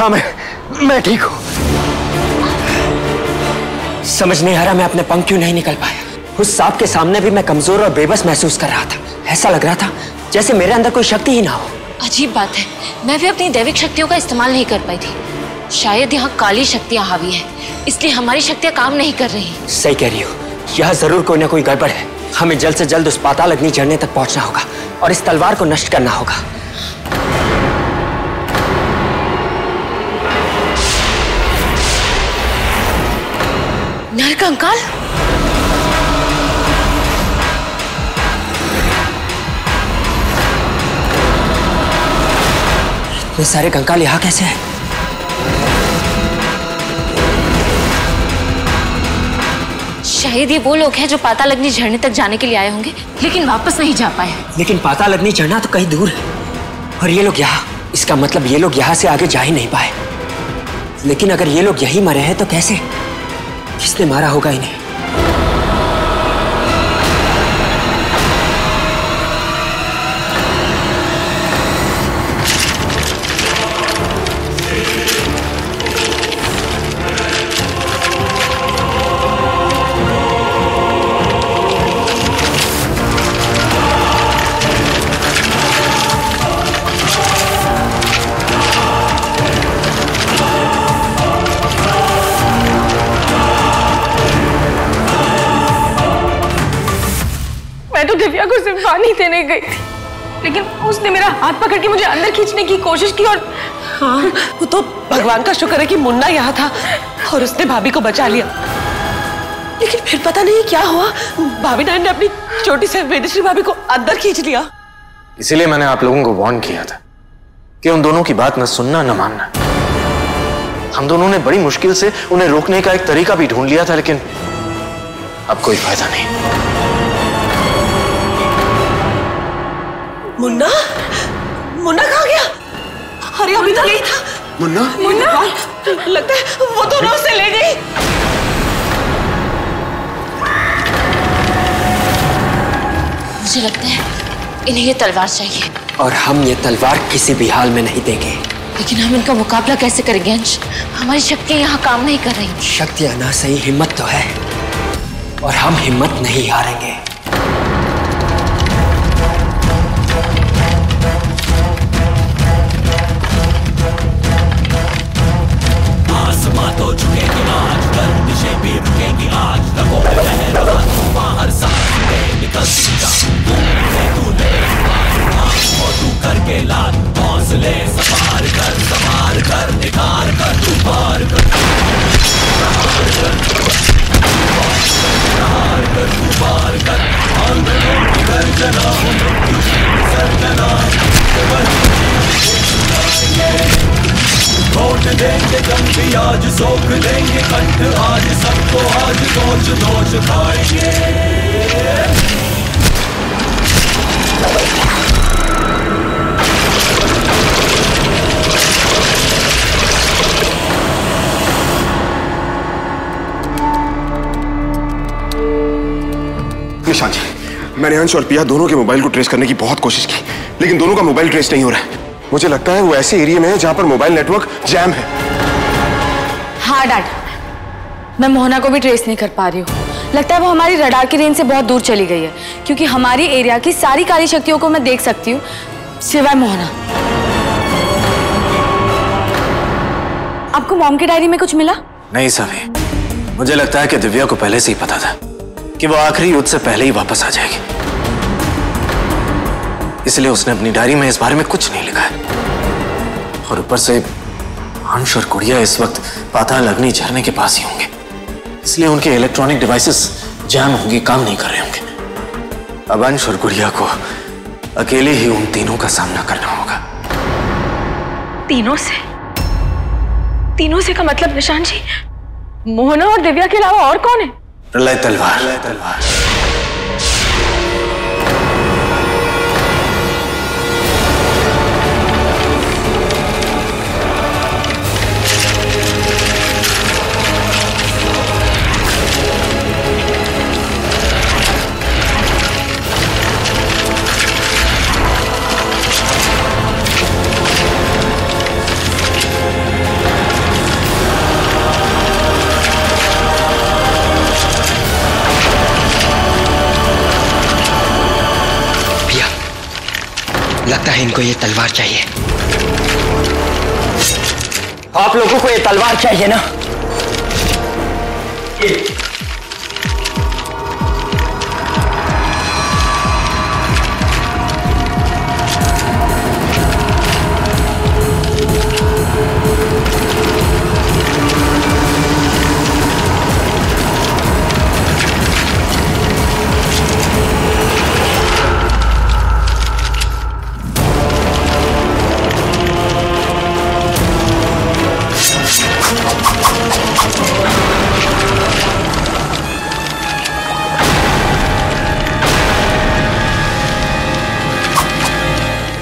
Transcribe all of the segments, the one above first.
हाँ, मैं ठीक हूँ। समझ नहीं आ रहा मैं अपने पंख क्यों नहीं निकल पाया। उस सांप के सामने भी मैं कमजोर और बेबस महसूस कर रहा था। ऐसा लग रहा था जैसे मेरे अंदर कोई शक्ति ही ना हो। अजीब बात है, मैं भी अपनी दैविक शक्तियों का इस्तेमाल नहीं कर पाई थी। शायद यहाँ काली शक्तियाँ हावी है, इसलिए हमारी शक्तियाँ काम नहीं कर रही। सही कह रही हो, यहाँ जरूर कोई ना कोई गड़बड़ है। हमें जल्द से जल्द उस पाताल अग्नि झरने तक पहुंचना होगा और इस तलवार को नष्ट करना होगा। नरकंकाल? इतने सारे कंकाल यहाँ कैसे हैं? शायद ये वो लोग हैं जो पाताल अग्नि झरने तक जाने के लिए आए होंगे, लेकिन वापस नहीं जा पाए। लेकिन पाताल अग्नि झरना तो कहीं दूर है और ये लोग यहाँ। इसका मतलब ये लोग यहाँ से आगे जा ही नहीं पाए। लेकिन अगर ये लोग यही मरे हैं तो कैसे? किसने मारा होगा इन्हें? मैं तो दिव्या को सिर्फ पानी देने गई थी, लेकिन उसने मेरा हाथ पकड़ के मुझे अंदर खींचने की कोशिश की। और हाँ, वो तो भगवान का शुक्र है कि मुन्ना यहाँ था और उसने भाभी को बचा लिया। लेकिन फिर पता नहीं क्या हुआ, भाभी नानी ने अपनी छोटी सी वेदश्री भाभी को अंदर खींच लिया। इसीलिए मैंने आप लोगों को वार्न किया था कि उन दोनों की बात न सुनना न मानना। हम दोनों ने बड़ी मुश्किल से उन्हें रोकने का एक तरीका भी ढूंढ लिया था, लेकिन अब कोई फायदा नहीं। मुन्ना? मुन्ना कहाँ गया? अरे अभी तो नहीं था। मुन्ना? मुन्ना? लगता है वो दोनों उसे ले गई। मुझे लगता है इन्हें ये तलवार चाहिए और हम ये तलवार किसी भी हाल में नहीं देंगे। लेकिन हम इनका मुकाबला कैसे करेंगे अंश? हमारी शक्तियाँ यहाँ काम नहीं कर रही। शक्तियां ना सही, हिम्मत तो है और हम हिम्मत नहीं हारेंगे। आसमां तो झुकेगी आज, गर्दिशें भी रुकेगी आज। रगों में बह रहा तूफान, हर सांस में निकलती जान। तू ले और तू करके लाल हौसले संभाल कर निखार कर तू पार कर तू पार कर आंगनों की गर्जना हो सर्जना। वोट देंगे जम भी आज, सोख देंगे कंठ आज, सबको आज दोष दोष खाएंगे। निशान जी, मैंने अंश और पिया दोनों के मोबाइल को ट्रेस करने की बहुत कोशिश की, लेकिन दोनों का मोबाइल ट्रेस नहीं हो रहा है। मुझे लगता है वो ऐसे एरिया में है जहां पर मोबाइल नेटवर्क जैम है। हाँ डैड, मैं मोहना को भी ट्रेस नहीं कर पा रही हूँ। लगता है वो हमारी रडार की रेंज से बहुत दूर चली गई है, क्योंकि हमारी एरिया की सारी काली शक्तियों को मैं देख सकती हूँ सिवाय मोहना। आपको मॉम की डायरी में कुछ मिला? नहीं सभी, मुझे लगता है कि दिव्या को पहले से ही पता था कि वो आखिरी युद्ध से पहले ही वापस आ जाएगी, इसलिए उसने अपनी डायरी में इस बारे में कुछ नहीं लिखा है। और ऊपर से अंश और गुड़िया इस वक्त पाताल अग्नि झरने के पास ही होंगे, इसलिए उनके इलेक्ट्रॉनिक डिवाइसेस जैम होंगे, काम नहीं कर रहे होंगे। अब अंश और गुड़िया को अकेले ही उन तीनों का सामना करना होगा। तीनों से का मतलब निशान जी, मोहना और दिव्या के अलावा और कौन है? प्रलय तलवार। लगता है इनको ये तलवार चाहिए। आप लोगों को ये तलवार चाहिए ना?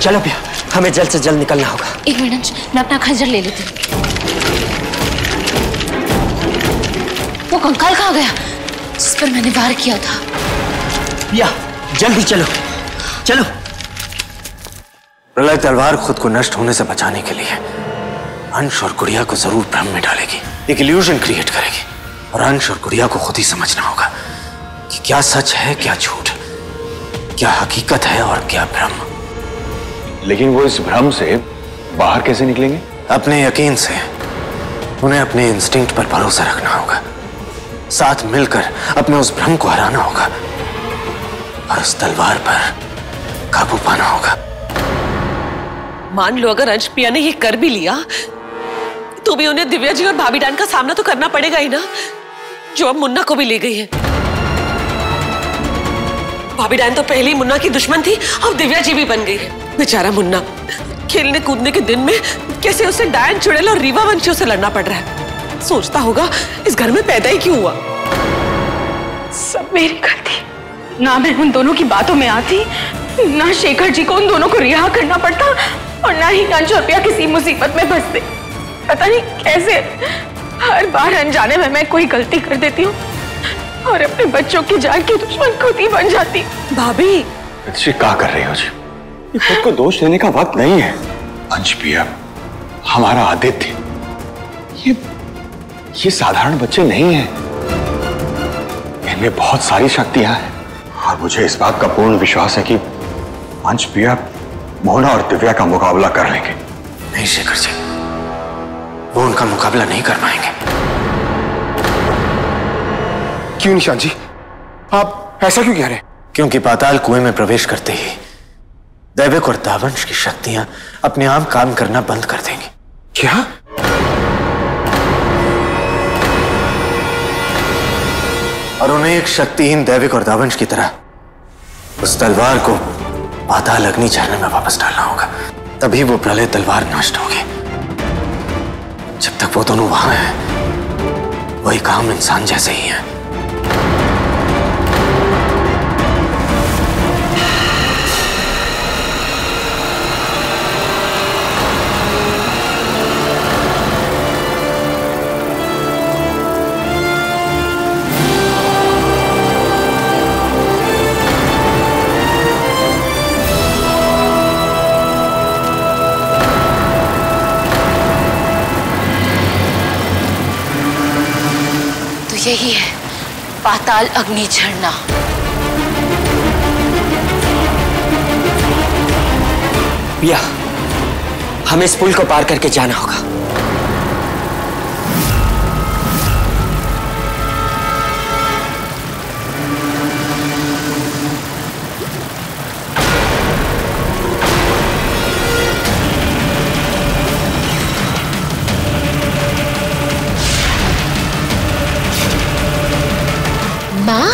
चलो भैया, हमें जल्द से जल्द निकलना होगा। एक मिनट, मैं अपना खंजर ले लेती हूँ। वो कंकाल कहाँ गया जिस पर मैंने वार किया था? भैया जल्दी चलो, चलो। प्रलय तलवार खुद को नष्ट होने से बचाने के लिए अंश और गुड़िया को जरूर भ्रम में डालेगी, एक इल्यूजन क्रिएट करेगी, और अंश और गुड़िया को खुद ही समझना होगा कि क्या सच है, क्या झूठ, क्या हकीकत है और क्या भ्रम। लेकिन वो इस भ्रम से बाहर कैसे निकलेंगे? अपने यकीन से। उन्हें अपने इंस्टिंक्ट पर भरोसा रखना होगा, साथ मिलकर अपने उस भ्रम को हराना होगा और उस तलवार पर काबू पाना होगा। मान लो अगर अंश पिया ने ये कर भी लिया तो भी उन्हें दिव्या जी और भाभी डान का सामना तो करना पड़ेगा ही ना, जो अब मुन्ना को भी ले गई है। भाभी डान तो पहले ही मुन्ना की दुश्मन थी, अब दिव्या जी भी बन गई है। बेचारा मुन्ना खेलने कूदने के दिन में कैसे उसे डायन, चुड़ैल और रीवा वंशियों से लड़ना पड़ रहा है। सोचता होगा इस घर में पैदा ही क्यों हुआ। सब मेरी गलती। ना मैं उन दोनों की बातों में आती, ना शेखर जी को उन दोनों को रिहा करना पड़ता, और ना ही अंश और पिया किसी मुसीबत में फंसते। पता नहीं कैसे हर बार अनजाने में मैं कोई गलती कर देती हूँ और अपने बच्चों की जान की दुश्मन खुद ही बन जाती। भाभी क्या कर रही हो जी? ये खुद को दोष देने का वक्त नहीं है। अंश पिया हमारा आदित्य, ये साधारण बच्चे नहीं हैं। इनमें बहुत सारी शक्तियां हैं और मुझे इस बात का पूर्ण विश्वास है कि अंश पिया मोना और दिव्या का मुकाबला कर लेंगे। नहीं शेखर जी, वो उनका मुकाबला नहीं कर पाएंगे। क्यों निशांत जी, आप ऐसा क्यों कह रहे हैं? क्योंकि पाताल कुएं में प्रवेश करते ही दैविक और दावंश की शक्तियां अपने आप काम करना बंद कर देंगी। क्या? और उन्हें एक शक्तिहीन दैविक और दावंश की तरह उस तलवार को पाताल अग्नि झरने में वापस डालना होगा, तभी वो प्रलय तलवार नष्ट होगी। जब तक वो दोनों वहां हैं, वही काम इंसान जैसे ही हैं। यही है पाताल अग्नि झरना। पिया, हमें इस पुल को पार करके जाना होगा। माँ?